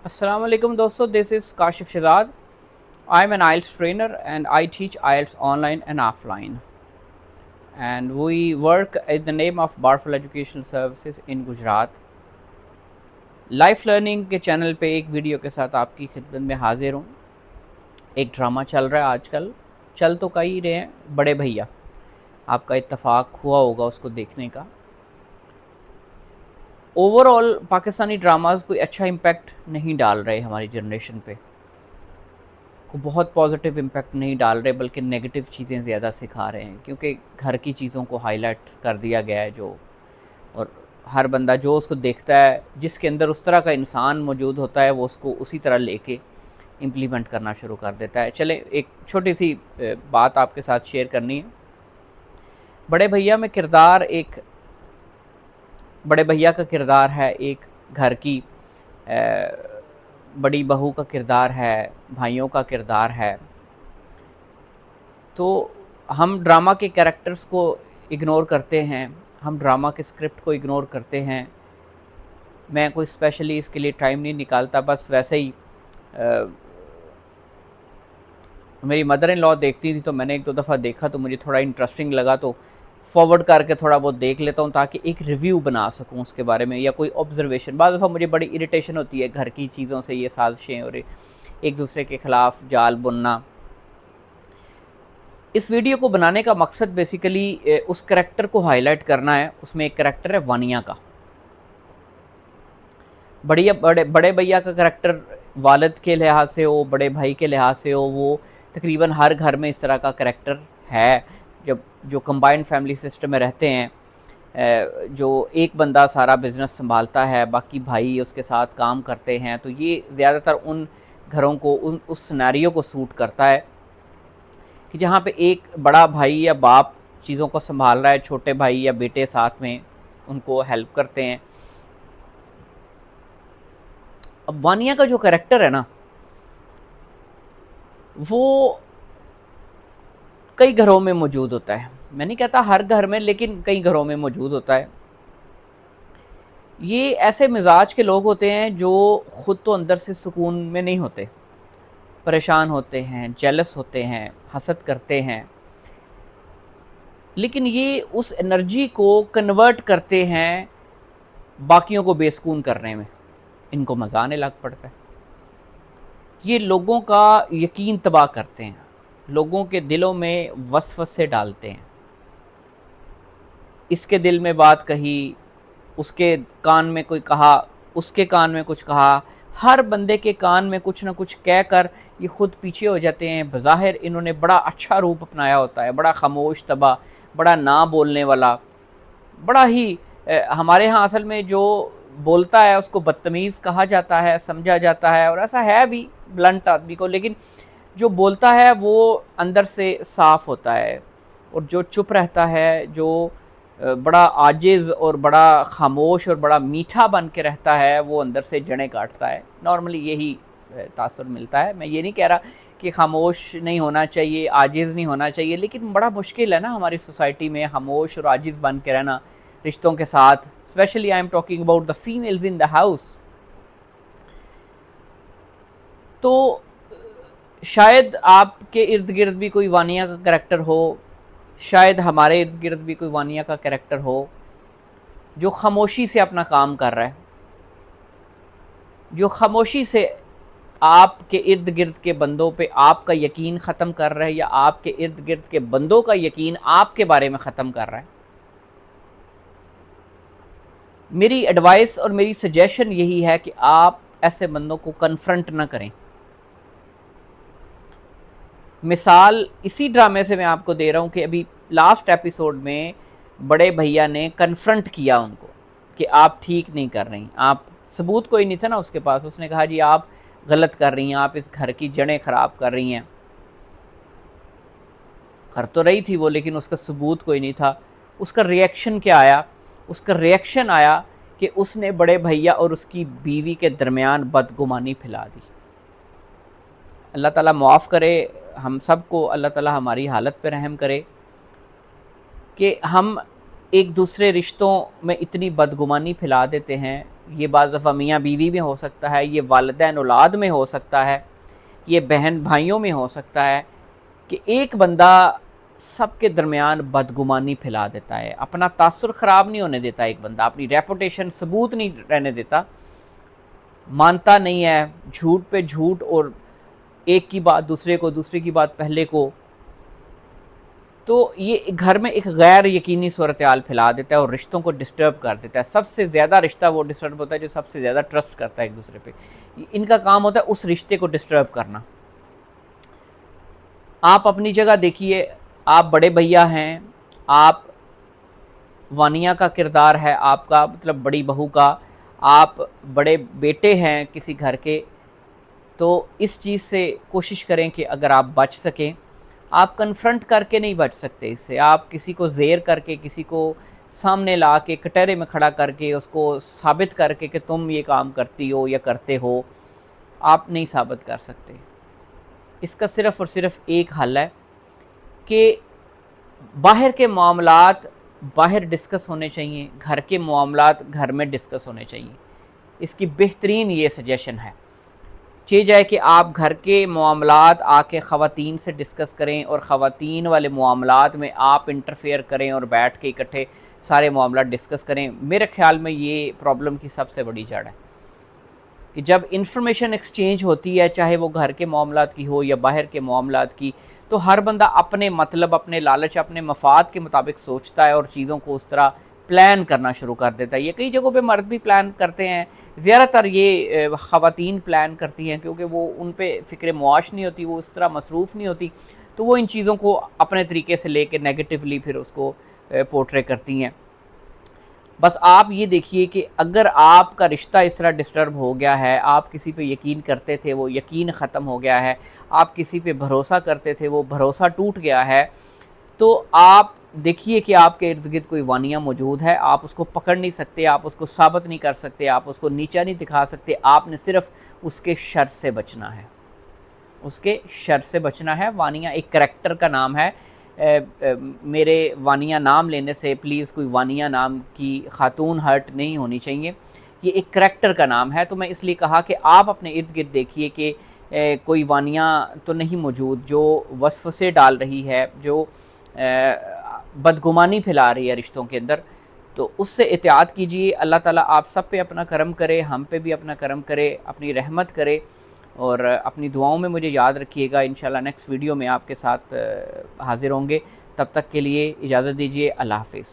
Assalamu alaikum dosto, this is Kashif Shahzad. I'm an IELTS trainer and I teach IELTS online and offline. And we work in the name of Barful Educational Services in Gujarat. Life learning के channel पे एक video के साथ आपकी खिदमत में हाजिर हूँ। एक ड्रामा चल रहा है आजकल, चल तो कई रहे हैं, बड़े भैया। आपका इत्तेफाक हुआ होगा उसको देखने का। ओवरऑल पाकिस्तानी ड्रामाज़ कोई अच्छा इम्पैक्ट नहीं डाल रहे हमारी जनरेशन पे, को बहुत पॉजिटिव इम्पैक्ट नहीं डाल रहे, बल्कि नेगेटिव चीज़ें ज़्यादा सिखा रहे हैं, क्योंकि घर की चीज़ों को हाईलाइट कर दिया गया है जो, और हर बंदा जो उसको देखता है, जिसके अंदर उस तरह का इंसान मौजूद होता है, वो उसको उसी तरह लेके इम्प्लीमेंट करना शुरू कर देता है। चले एक छोटी सी बात आपके साथ शेयर करनी है। बड़े भैया में किरदार एक बड़े भैया का किरदार है, एक घर की बड़ी बहू का किरदार है, भाइयों का किरदार है। तो हम ड्रामा के कैरेक्टर्स को इग्नोर करते हैं, हम ड्रामा के स्क्रिप्ट को इग्नोर करते हैं। मैं कोई स्पेशली इसके लिए टाइम नहीं निकालता, बस वैसे ही मेरी मदर इन लॉ देखती थी तो मैंने एक दो दफ़ा देखा तो मुझे थोड़ा इंटरेस्टिंग लगा, तो फॉरवर्ड करके थोड़ा बहुत देख लेता हूँ ताकि एक रिव्यू बना सकूँ उसके बारे में, या कोई ऑब्जर्वेशन। बाद दफ़ा मुझे बड़ी इरिटेशन होती है घर की चीज़ों से, ये साजिशें और एक दूसरे के ख़िलाफ़ जाल बुनना। इस वीडियो को बनाने का मकसद बेसिकली उस करैक्टर को हाईलाइट करना है। उसमें एक करैक्टर है वानिया का। बड़े भैया का करैक्टर वालिद के लिहाज से हो, बड़े भाई के लिहाज से हो, वो तकरीबन हर घर में इस तरह का करैक्टर है। जब जो कंबाइंड फैमिली सिस्टम में रहते हैं, जो एक बंदा सारा बिज़नेस संभालता है, बाकी भाई उसके साथ काम करते हैं, तो ये ज़्यादातर उन घरों को उस सिनेरियो को सूट करता है कि जहाँ पे एक बड़ा भाई या बाप चीज़ों को संभाल रहा है, छोटे भाई या बेटे साथ में उनको हेल्प करते हैं। अब वानिया का जो कैरेक्टर है ना, वो कई घरों में मौजूद होता है। मैं नहीं कहता हर घर में, लेकिन कई घरों में मौजूद होता है। ये ऐसे मिजाज के लोग होते हैं जो ख़ुद तो अंदर से सुकून में नहीं होते, परेशान होते हैं, जेलस होते हैं, हसद करते हैं, लेकिन ये उस एनर्जी को कन्वर्ट करते हैं बाकियों को बेसुकून करने में। इनको मज़ा आने लग पड़ता है। ये लोगों का यकीन तबाह करते हैं, लोगों के दिलों में वसवसे डालते हैं। इसके दिल में बात कही, उसके कान में कोई कहा, उसके कान में कुछ कहा, हर बंदे के कान में कुछ ना कुछ कह कर ये ख़ुद पीछे हो जाते हैं। बज़ाहिर इन्होंने बड़ा अच्छा रूप अपनाया होता है, बड़ा खामोश तबा, बड़ा ना बोलने वाला, बड़ा ही हमारे यहाँ असल में जो बोलता है उसको बदतमीज़ कहा जाता है, समझा जाता है, और ऐसा है भी ब्लंट आदमी को, लेकिन जो बोलता है वो अंदर से साफ़ होता है, और जो चुप रहता है, जो बड़ा आजिज़ और बड़ा खामोश और बड़ा मीठा बन के रहता है, वो अंदर से जड़ें काटता है। नॉर्मली यही तासुर मिलता है। मैं ये नहीं कह रहा कि खामोश नहीं होना चाहिए, आजिज़ नहीं होना चाहिए, लेकिन बड़ा मुश्किल है ना हमारी सोसाइटी में खामोश और आजिज़ बन के रहना रिश्तों के साथ। Specially I am talking about the females in the house. तो शायद आपके इर्द गिर्द भी कोई वानिया का करैक्टर हो, शायद हमारे इर्द गिर्द भी कोई वानिया का करैक्टर हो जो खामोशी से अपना काम कर रहा है, जो खामोशी से आपके इर्द गिर्द के बंदों पे आपका यकीन ख़त्म कर रहा है, या आपके इर्द गिर्द के बंदों का यकीन आपके बारे में ख़त्म कर रहा है। मेरी एडवाइस और मेरी सजेशन यही है कि आप ऐसे बंदों को कन्फ्रंट ना करें। मिसाल इसी ड्रामे से मैं आपको दे रहा हूँ कि अभी लास्ट एपिसोड में बड़े भैया ने कन्फ्रंट किया उनको कि आप ठीक नहीं कर रही, आप सबूत कोई नहीं था ना उसके पास। उसने कहा जी आप गलत कर रही हैं, आप इस घर की जड़ें ख़राब कर रही हैं। कर तो रही थी वो, लेकिन उसका सबूत कोई नहीं था। उसका रिएक्शन क्या आया? उसका रिएक्शन आया कि उसने बड़े भैया और उसकी बीवी के दरमियान बदगुमानी फैला दी। अल्लाह ताला माफ़ करे हम सब को, अल्लाह ताला हमारी हालत पे रहम करे कि हम एक दूसरे रिश्तों में इतनी बदगुमानी फैला देते हैं یہ بعض دفعہ میاں بیوی میں ہو سکتا ہے، یہ والدین اولاد میں ہو سکتا ہے، یہ بہن بھائیوں میں ہو سکتا ہے کہ ایک بندہ سب کے درمیان بدگمانی پھیلا دیتا ہے، اپنا تاثر خراب نہیں ہونے دیتا، ایک بندہ اپنی ریپوٹیشن ثبوت نہیں رہنے دیتا، مانتا نہیں ہے، جھوٹ پہ جھوٹ، اور ایک کی بات دوسرے کو، دوسرے کی بات پہلے کو، تو یہ گھر میں ایک غیر یقینی صورتحال پھیلا دیتا ہے اور رشتوں کو ڈسٹرب کر دیتا ہے۔ سب سے زیادہ رشتہ وہ ڈسٹرب ہوتا ہے جو سب سے زیادہ ٹرسٹ کرتا ہے ایک دوسرے پہ، ان کا کام ہوتا ہے اس رشتے کو ڈسٹرب کرنا۔ آپ اپنی جگہ دیکھیے، آپ بڑے بھیا ہیں، آپ وانیہ کا کردار ہے آپ کا، مطلب بڑی بہو کا، آپ بڑے بیٹے ہیں کسی گھر کے، تو اس چیز سے کوشش کریں کہ اگر آپ بچ سکیں، آپ کنفرنٹ کر کے نہیں بچ سکتے اس سے، آپ کسی کو زیر کر کے، کسی کو سامنے لا کے کٹہرے میں کھڑا کر کے اس کو ثابت کر کے کہ تم یہ کام کرتی ہو یا کرتے ہو، آپ نہیں ثابت کر سکتے۔ اس کا صرف اور صرف ایک حل ہے کہ باہر کے معاملات باہر ڈسکس ہونے چاہیے، گھر کے معاملات گھر میں ڈسکس ہونے چاہیے۔ اس کی بہترین یہ سجیشن ہے، چاہیے جائے کہ آپ گھر کے معاملات آ کے خواتین سے ڈسکس کریں اور خواتین والے معاملات میں آپ انٹرفیئر کریں اور بیٹھ کے اکٹھے سارے معاملات ڈسکس کریں۔ میرے خیال میں یہ پرابلم کی سب سے بڑی جڑ ہے کہ جب انفارمیشن ایکسچینج ہوتی ہے، چاہے وہ گھر کے معاملات کی ہو یا باہر کے معاملات کی، تو ہر بندہ اپنے مطلب، اپنے لالچ، اپنے مفاد کے مطابق سوچتا ہے اور چیزوں کو اس طرح پلان کرنا شروع کر دیتا ہے۔ یہ کئی جگہوں پہ مرد بھی پلان کرتے ہیں، زیادہ تر یہ خواتین پلان کرتی ہیں کیونکہ وہ ان پہ فکر معاش نہیں ہوتی، وہ اس طرح مصروف نہیں ہوتی، تو وہ ان چیزوں کو اپنے طریقے سے لے کے نیگیٹیولی پھر اس کو پورٹرے کرتی ہیں۔ بس آپ یہ دیکھیے کہ اگر آپ کا رشتہ اس طرح ڈسٹرب ہو گیا ہے، آپ کسی پہ یقین کرتے تھے وہ یقین ختم ہو گیا ہے، آپ کسی پہ بھروسہ کرتے تھے وہ بھروسہ ٹوٹ گیا ہے، تو آپ دیکھیے کہ آپ کے ارد گرد کوئی وانیہ موجود ہے، آپ اس کو پکڑ نہیں سکتے، آپ اس کو ثابت نہیں کر سکتے، آپ اس کو نیچا نہیں دکھا سکتے، آپ نے صرف اس کے شر سے بچنا ہے، اس کے شر سے بچنا ہے۔ وانیہ ایک کریکٹر کا نام ہے، میرے وانیہ نام لینے سے پلیز کوئی وانیہ نام کی خاتون ہرٹ نہیں ہونی چاہیے، یہ ایک کریکٹر کا نام ہے، تو میں اس لیے کہا کہ آپ اپنے ارد گرد دیکھیے کہ کوئی وانیہ تو نہیں موجود جو وسوسے ڈال رہی ہے، جو بدگمانی پھیلا رہی ہے رشتوں کے اندر، تو اس سے احتیاط کیجیے۔ اللہ تعالیٰ آپ سب پہ اپنا کرم کرے، ہم پہ بھی اپنا کرم کرے، اپنی رحمت کرے، اور اپنی دعاؤں میں مجھے یاد رکھیے گا۔ انشاءاللہ نیکسٹ ویڈیو میں آپ کے ساتھ حاضر ہوں گے، تب تک کے لیے اجازت دیجیے، اللہ حافظ۔